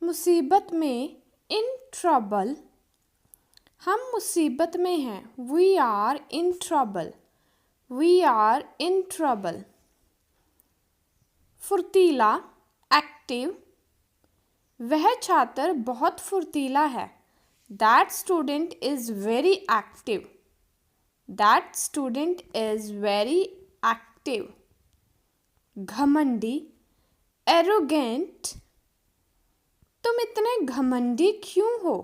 मुसीबत में, in trouble. हम मुसीबत में हैं, we are in trouble, we are in trouble. फुर्तीला, एक्टिव। वह छात्र बहुत फुर्तीला है, that student is very active, that student is very active. घमंडी, एरोगेंट। तुम इतने घमंडी क्यों हो?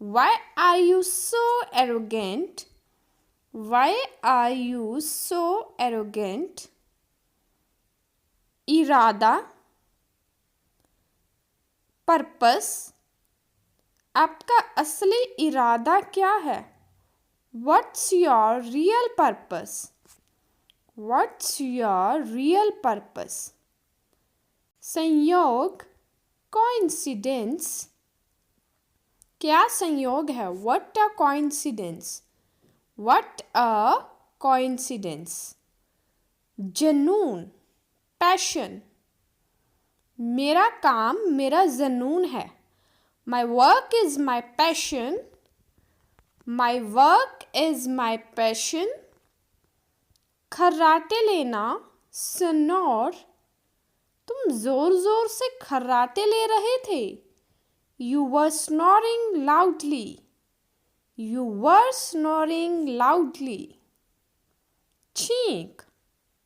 Why are you so arrogant? Why are you so arrogant? इरादा, पर्पस। आपका असली इरादा क्या है? What's your real purpose? What's your real purpose? संयोग, coincidence। क्या संयोग है? What a coincidence! What a coincidence! जुनून, passion। मेरा काम मेरा जुनून है, my work is my passion, my work is my passion। खर्राटे लेना, snore। तुम जोर जोर से खर्राटे ले रहे थे, you were snoring loudly, you were snoring loudly। छींक,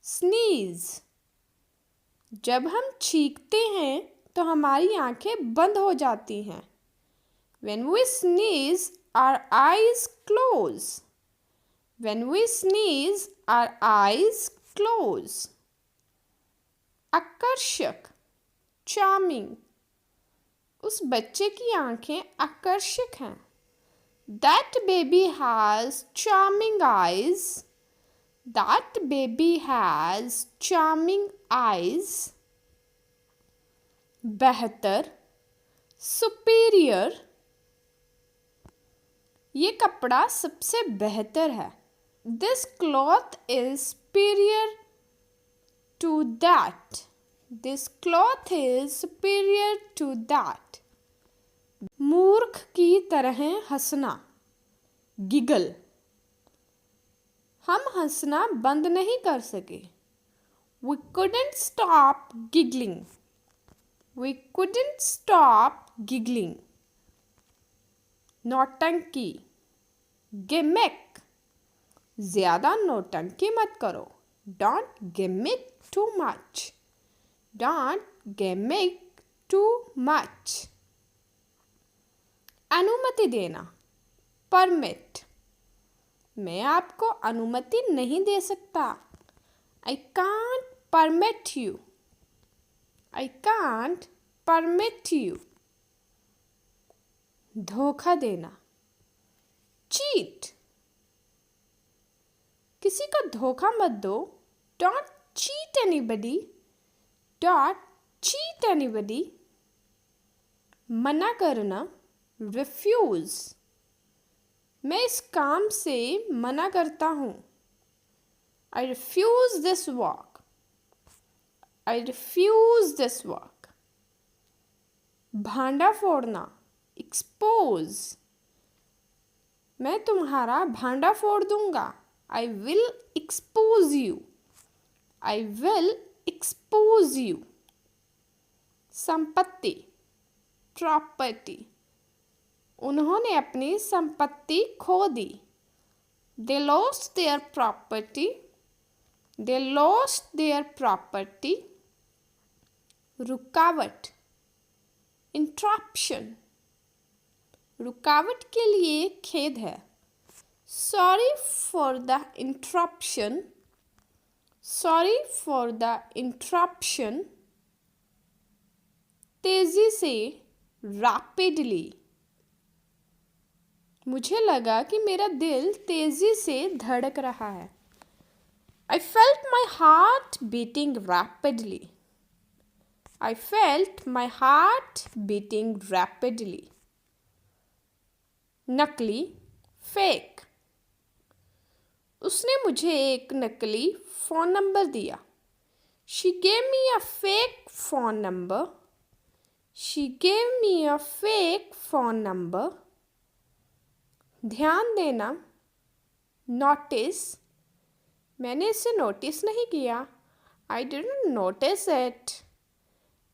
sneeze। जब हम छींकते हैं तो हमारी आंखें बंद हो जाती हैं, when we sneeze our eyes close, when we sneeze our eyes close। आकर्षक, charming। उस बच्चे की आंखें आकर्षक हैं, that baby has charming eyes, that baby has charming eyes। बेहतर, superior। ये कपड़ा सबसे बेहतर है, this cloth is superior to that, this cloth is superior to that। मूर्ख की तरह हंसना, गिगल। हम हंसना बंद नहीं कर सके, we couldn't stop giggling, we couldn't stop giggling। नौटंकी, गिमिक। ज़्यादा नौटंकी मत करो, don't gimmick too much, don't gimmick too much। अनुमति देना, परमिट। मैं आपको अनुमति नहीं दे सकता, I can't permit you, I can't permit you। धोखा देना, चीट। किसी को धोखा मत दो, don't cheat anybody, don't cheat anybody। मना करना, refuse। मैं इस काम से मना करता हूँ, I refuse this work, I refuse this work। भांडा फोड़ना, expose। मैं तुम्हारा भांडा फोड़ दूंगा, I will expose you, I will expose you। संपत्ति, प्रॉपर्टी। उन्होंने अपनी संपत्ति खो दी, they lost their property, they lost their property। रुकावट, interruption। रुकावट के लिए खेद है, sorry for the interruption, sorry for the interruption। तेजी से, rapidly। मुझे लगा कि मेरा दिल तेजी से धड़क रहा है, I felt my heart beating rapidly, I felt my heart beating rapidly। नकली, फेक। उसने मुझे एक नकली फ़ोन नंबर दिया, she gave me a fake phone number, She gave me a fake phone number. ध्यान देना. Notice. मैंने इसे नोटिस नहीं किया. I didn't notice it.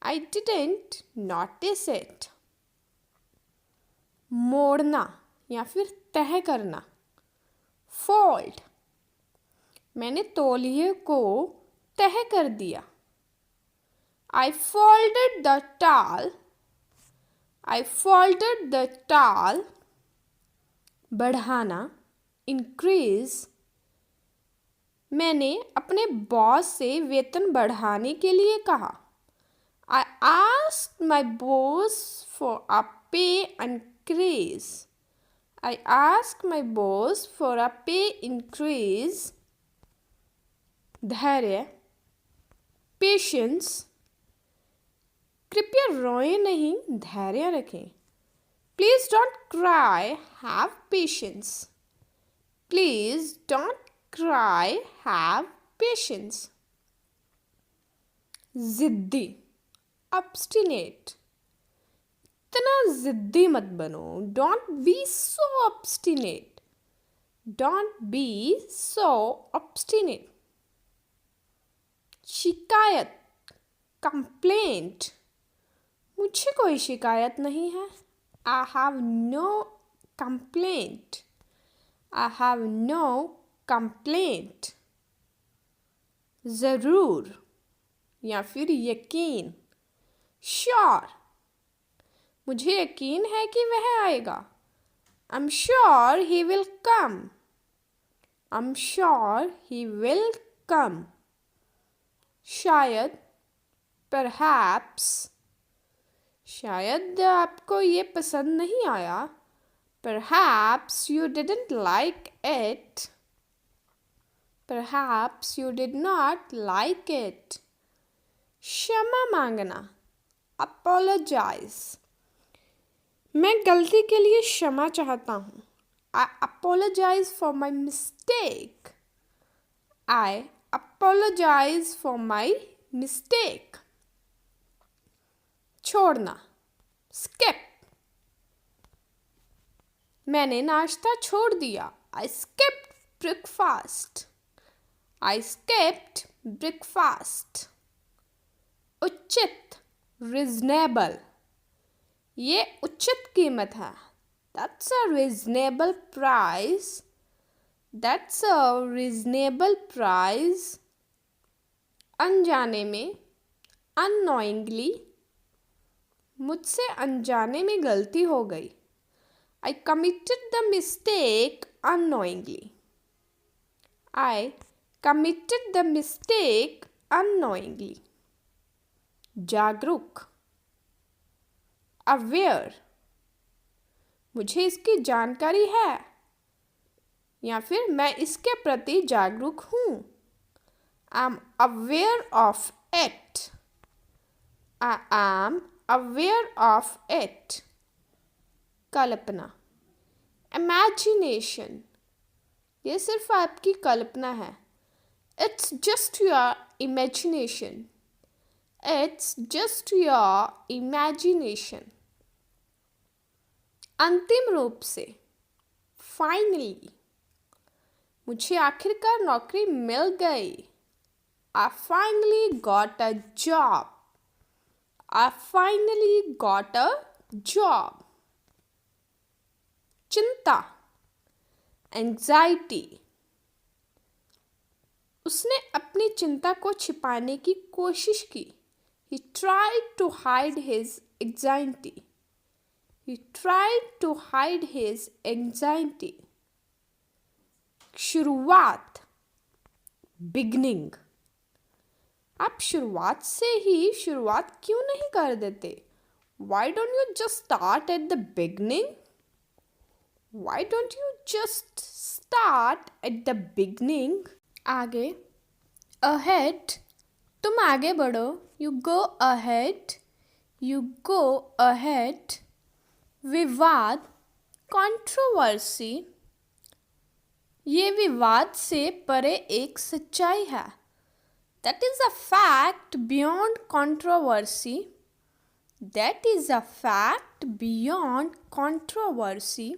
I didn't notice it. मोड़ना या फिर तह करना. Fold. मैंने तौलिए को तह कर दिया. I folded the towel. I folded the towel. बढ़ाना. Increase. मैंने अपने बॉस से वेतन बढ़ाने के लिए कहा. I asked my boss for a pay increase. I asked my boss for a pay increase. धैर्य. Patience. कृपया रोएं नहीं, धैर्य रखें. Please don't cry, have patience. Please don't cry, have patience. जिद्दी. Obstinate. इतना जिद्दी मत बनो. Don't be so obstinate. Don't be so obstinate. शिकायत. Complaint. मुझे कोई शिकायत नहीं है. I have no complaint. I have no complaint. ज़रूर या फिर यकीन. Sure. मुझे यकीन है कि वह आएगा. I'm sure he will come. I'm sure he will come. शायद. Perhaps. शायद आपको ये पसंद नहीं आया. Perhaps you didn't like it. Perhaps you did not like it. क्षमा मांगना. Apologize. मैं गलती के लिए क्षमा चाहता हूँ. I apologize for my mistake. I apologize for my mistake. छोड़ना. Skip. मैंने नाश्ता छोड़ दिया. I skipped breakfast. I skipped breakfast. उचित. Reasonable. ये उचित कीमत है. That's a reasonable price. That's a reasonable price. अनजाने में. Unknowingly. मुझसे अनजाने में गलती हो गई. I committed the mistake unknowingly. I committed the mistake unknowingly. जागरूक. Aware. मुझे इसकी जानकारी है या फिर मैं इसके प्रति जागरूक हूँ. I'm aware of it. I am aware of it. Kalpana. Imagination. ये सिर्फ आपकी कल्पना है. It's just your imagination. It's just your imagination. अंतिम रूप से. Finally. मुझे आखिरकार नौकरी मिल गई. I finally got a job. I finally got a job. चिंता. Anxiety. उसने अपनी चिंता को छिपाने की कोशिश की. He tried to hide his anxiety. He tried to hide his anxiety. शुरुआत. Beginning. आप शुरुआत से ही शुरुआत क्यों नहीं कर देते? Why don't you just start at the beginning? Why don't you just start at the beginning? आगे. Ahead. तुम आगे बढ़ो. You go ahead. You go ahead. विवाद. Controversy. ये विवाद से परे एक सच्चाई है. That is a fact beyond controversy. That is a fact beyond controversy.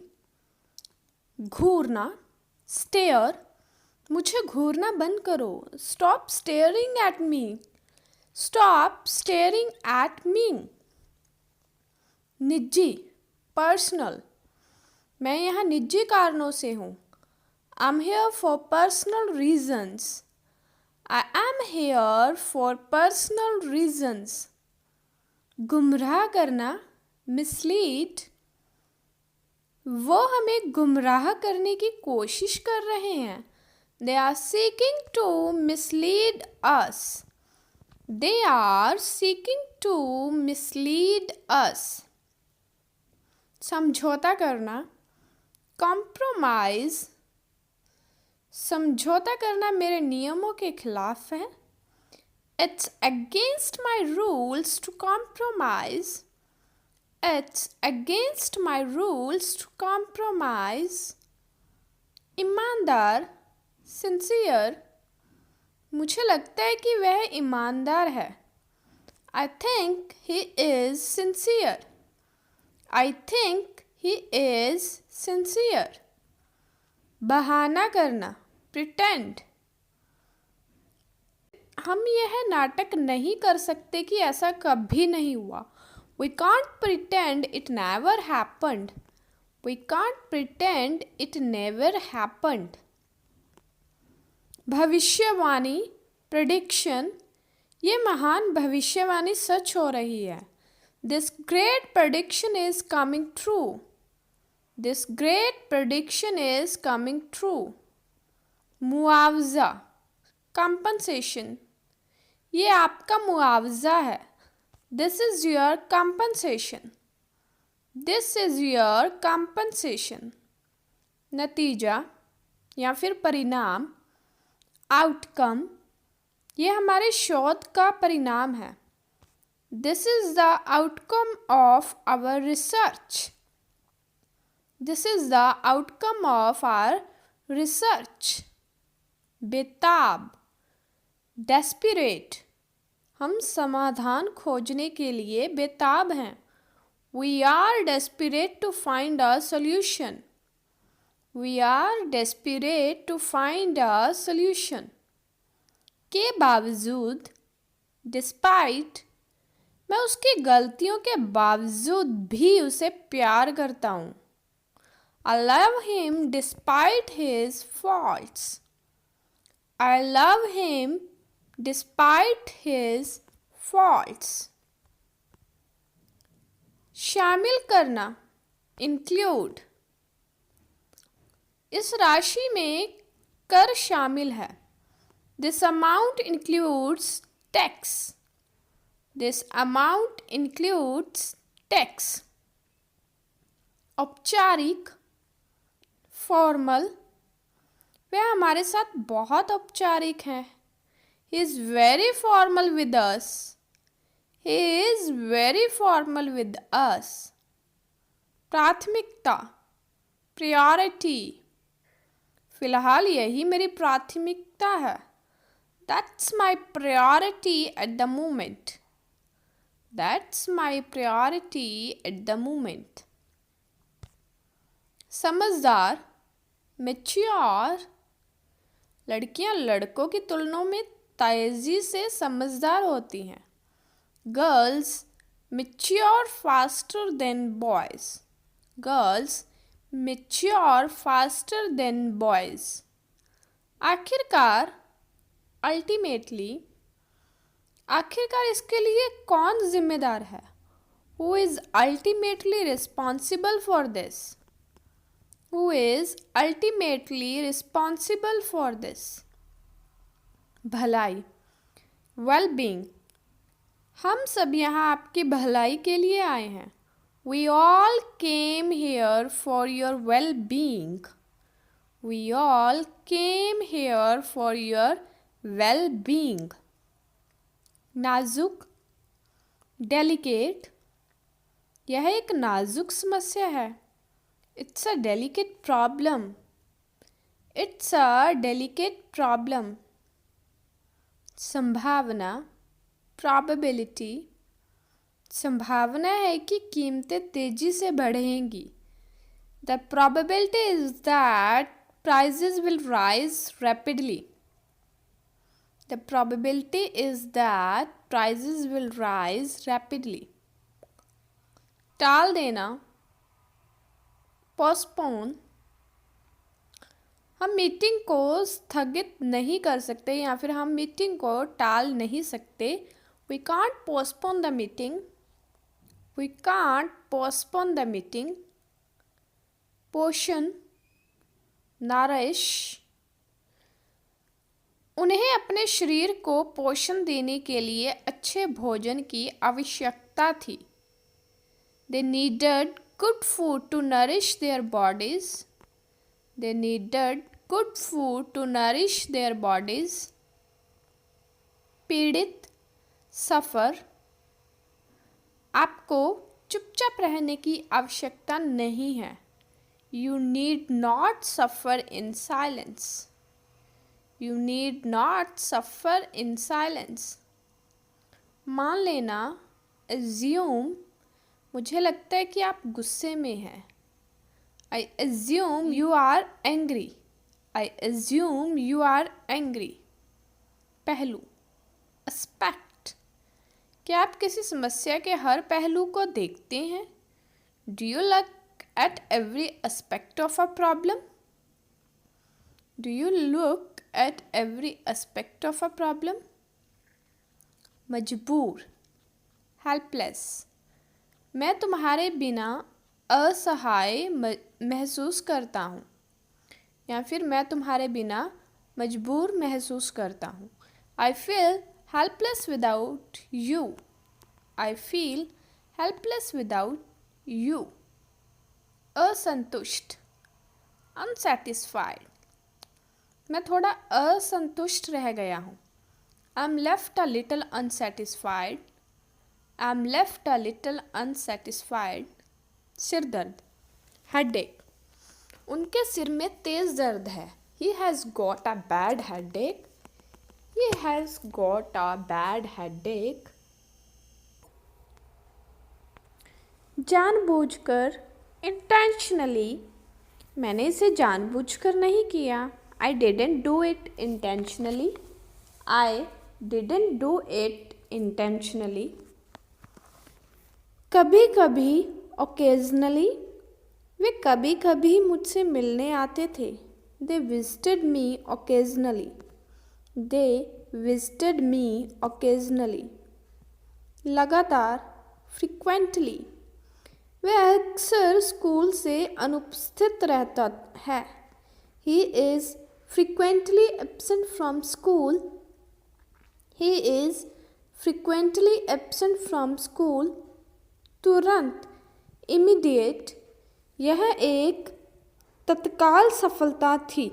Ghurna, stare. मुझे घूरना बंद करो. Stop staring at me. Stop staring at me. निजी, personal. मैं यहाँ निजी कारणों से हूँ. I'm here for personal reasons. I am here for personal reasons. गुमराह करना, mislead. वो हमें गुमराह करने की कोशिश कर रहे हैं. They are seeking to mislead us. They are seeking to mislead us. समझौता करना, compromise. समझौता करना मेरे नियमों के खिलाफ है. It's against my rules to compromise. It's against my rules to compromise. ईमानदार, sincere. मुझे लगता है कि वह ईमानदार है. I think he is sincere. I think he is sincere. बहाना करना, pretend. हम यह नाटक नहीं कर सकते कि ऐसा कभी नहीं हुआ. We can't pretend it never happened. We can't pretend it never happened. भविष्यवाणी, prediction. ये महान भविष्यवाणी सच हो रही है. This great prediction is coming true. This great prediction is coming true. मुआवजा, compensation. ये आपका मुआवजा है. This is your compensation. This is your compensation. नतीजा या फिर परिणाम, outcome. ये हमारे शोध का परिणाम है. This is the outcome of our research. This is the outcome of our research. बेताब, desperate. हम समाधान खोजने के लिए बेताब हैं. We are desperate to find a solution. We are desperate to find a solution. के बावजूद, despite. मैं उसकी गलतियों के बावजूद भी उसे प्यार करता हूँ. I love him despite his faults. I love him despite his faults. शामिल करना, include. इस राशि में कर शामिल है. This amount includes tax. This amount includes tax. औपचारिक, formal. वह हमारे साथ बहुत औपचारिक हैं. He is very formal with us. He is very formal with us. प्राथमिकता, priority. फिलहाल यही मेरी प्राथमिकता है. That's my priority at the moment. That's my priority at the moment. समझदार, mature. लड़कियां लड़कों की तुलना में तेजी से समझदार होती हैं. Girls mature faster than boys. Girls mature faster than boys. आखिरकार, ultimately. आखिरकार इसके लिए कौन जिम्मेदार है? Who is ultimately responsible for this? Who is ultimately responsible for this? भलाई, well-being. हम सब यहाँ आपकी भलाई के लिए आए हैं. We all came here for your well-being. We all came here for your well-being. नाजुक, delicate. यह एक नाजुक समस्या है. It's a delicate problem. It's a delicate problem. संभावना, probability. संभावना है कि कीमतें तेजी से बढ़ेंगी. The probability is that prices will rise rapidly. The probability is that prices will rise rapidly. टाल देना, postpone. हम मीटिंग को स्थगित नहीं कर सकते या फिर हम मीटिंग को टाल नहीं सकते. We can't postpone the meeting. We can't postpone the meeting. पोषण, nourish. उन्हें अपने शरीर को पोषण देने के लिए अच्छे भोजन की आवश्यकता थी. They needed good food to nourish their bodies. They needed good food to nourish their bodies. पीड़ित, suffer. आपको चुपचाप रहने की आवश्यकता नहीं है. You need not suffer in silence. You need not suffer in silence. मान लेना, assume. मुझे लगता है कि आप गुस्से में हैं. I assume you are angry. I assume you are angry. पहलू, aspect. क्या आप किसी समस्या के हर पहलू को देखते हैं? Do you look at every aspect of a problem? Do you look at every aspect of a problem? मजबूर, helpless. मैं तुम्हारे बिना असहाय महसूस करता हूँ या फिर मैं तुम्हारे बिना मजबूर महसूस करता हूँ. I feel helpless without you. I feel helpless without you. असंतुष्ट, unsatisfied. मैं थोड़ा असंतुष्ट रह गया हूँ. I'm left a little unsatisfied. I'm left a little unsatisfied. सिर दर्द, headache. उनके सिर में तेज दर्द है. He has got a bad headache. He has got a bad headache. जानबूझकर, intentionally. मैंने इसे जानबूझकर नहीं किया. I didn't do it intentionally. I didn't do it intentionally. कभी कभी, occasionally. वे कभी कभी मुझसे मिलने आते थे. They visited me occasionally. They visited me occasionally. लगातार, frequently. वह अक्सर स्कूल से अनुपस्थित रहता है. He is frequently absent from school. He is frequently absent from school. तुरंत, immediate. यह एक तत्काल सफलता थी.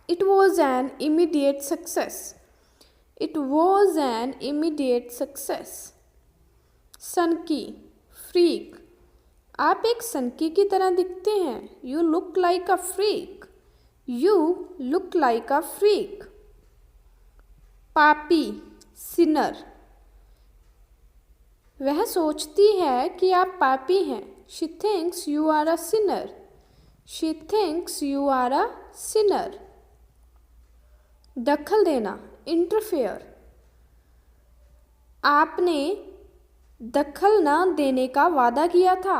It was an immediate success. It was an immediate success. सनकी, freak. आप एक सनकी की तरह दिखते हैं. You look like a freak. You look like a freak. पापी, sinner. वह सोचती है कि आप पापी हैं. She thinks you are a sinner. She thinks you are a sinner. दखल देना, interfere. आपने दखल न देने का वादा किया था.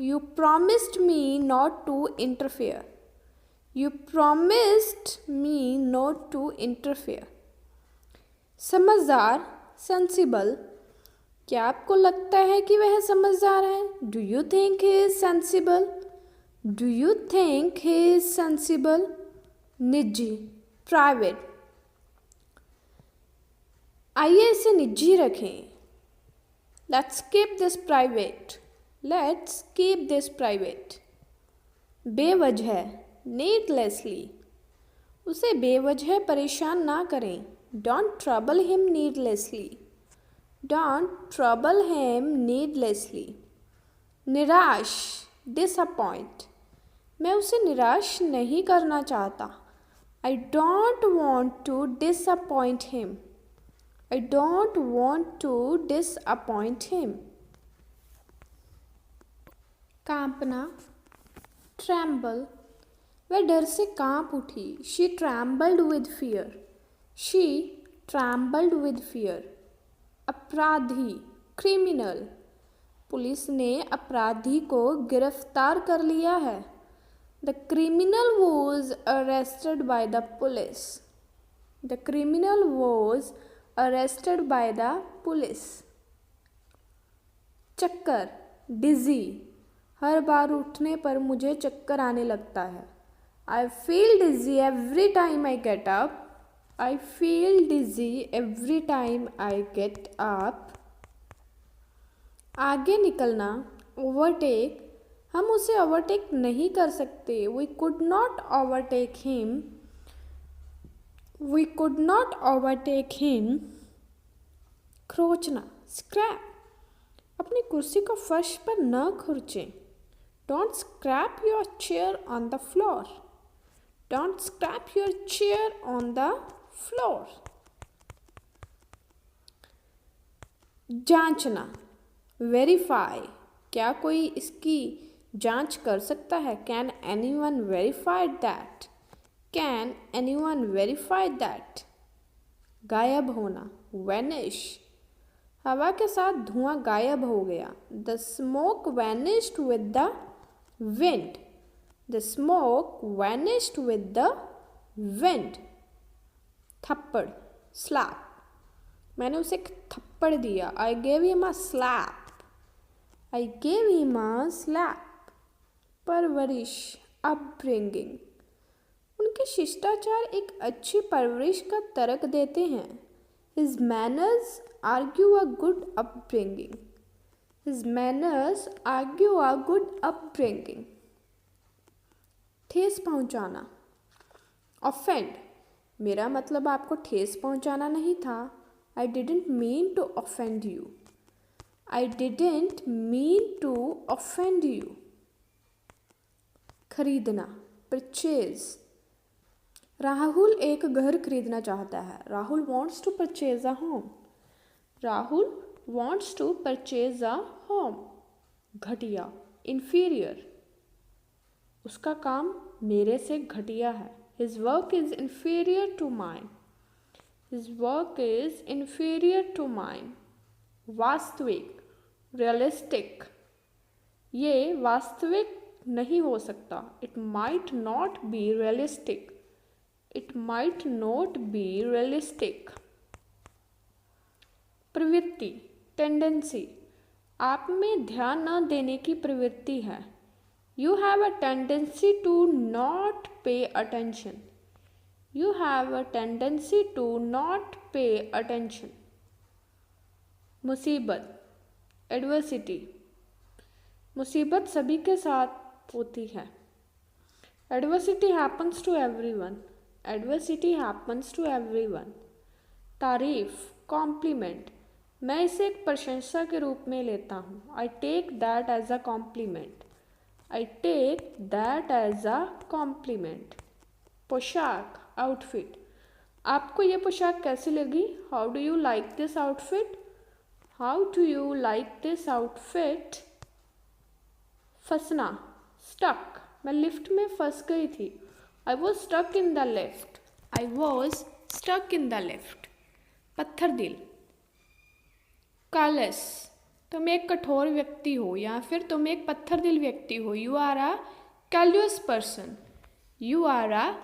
You promised me not to interfere. You promised me not to interfere. समझदार, sensible. क्या आपको लगता है कि वह समझदार है? Do you think he is sensible? Do you think he is sensible? निजी, private. आइए इसे निजी रखें. Let's keep this private. Let's keep this private. बेवजह, needlessly. उसे बेवजह परेशान ना करें. Don't trouble him needlessly. Don't trouble him needlessly. निराश, disappoint. मैं उसे निराश नहीं करना चाहता. I don't want to disappoint him. I don't want to disappoint him. कांपना, tremble, वह डर से कांप उठी. She trembled with fear. She trembled with fear. अपराधी, criminal, पुलिस ने अपराधी को गिरफ्तार कर लिया है. The criminal was arrested by the police. The criminal was arrested by the police. चक्कर, dizzy, हर बार उठने पर मुझे चक्कर आने लगता है. I feel dizzy every time I get up. I feel dizzy every time I get up. आगे निकलना, overtake, हम उसे ओवरटेक नहीं कर सकते. We could not overtake him. We could not overtake him. खरोचना, scrap, अपनी कुर्सी को फर्श पर न खुरचें. Don't scrap your chair on the floor. Don't scrap your chair on the floor. जांचना, verify, क्या कोई इसकी जांच कर सकता है. Can anyone verify that? Can anyone verify that? गायब होना, vanish, हवा के साथ धुआं गायब हो गया. The smoke vanished with the wind. The smoke vanished with the wind. थप्पड़, slap, मैंने उसे एक थप्पड़ दिया. I gave him a slap. I gave him a slap. परवरिश, upbringing, उनके शिष्टाचार एक अच्छी परवरिश का तर्क देते हैं. His manners argue a good upbringing. His manners argue a good upbringing. ठेस पहुंचाना, offend, मेरा मतलब आपको ठेस पहुंचाना नहीं था. I didn't mean to offend you. I didn't mean to offend you. खरीदना, परचेज, राहुल एक घर खरीदना चाहता है. Rahul wants to purchase a home. Rahul wants to purchase a home. घटिया, inferior, उसका काम मेरे से घटिया है. His work is inferior to mine. His work is inferior to mine. वास्तविक, realistic, ये वास्तविक नहीं हो सकता. It might not be realistic. It might not be realistic. प्रवृत्ति, tendency, आप में ध्यान न देने की प्रवृत्ति है. You have a tendency to not pay attention. You have a tendency to not pay attention. मुसीबत, adversity, मुसीबत सभी के साथ होती है. Adversity happens to everyone. Adversity happens to everyone. तारीफ, compliment, मैं इसे एक प्रशंसा के रूप में लेता हूँ. I take that as a compliment. I take that as a compliment. पोशाक, outfit, आपको ये पोशाक कैसी लगी? How do you like this outfit? How do you like this outfit? फंसना, stuck, मैं लिफ्ट में फंस गई थी. I was stuck in the lift. I was stuck in the lift. पत्थर दिल, callous, तुम एक कठोर व्यक्ति हो या फिर तुम एक पत्थर दिल व्यक्ति हो. You are a callous person. You are a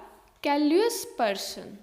callous person.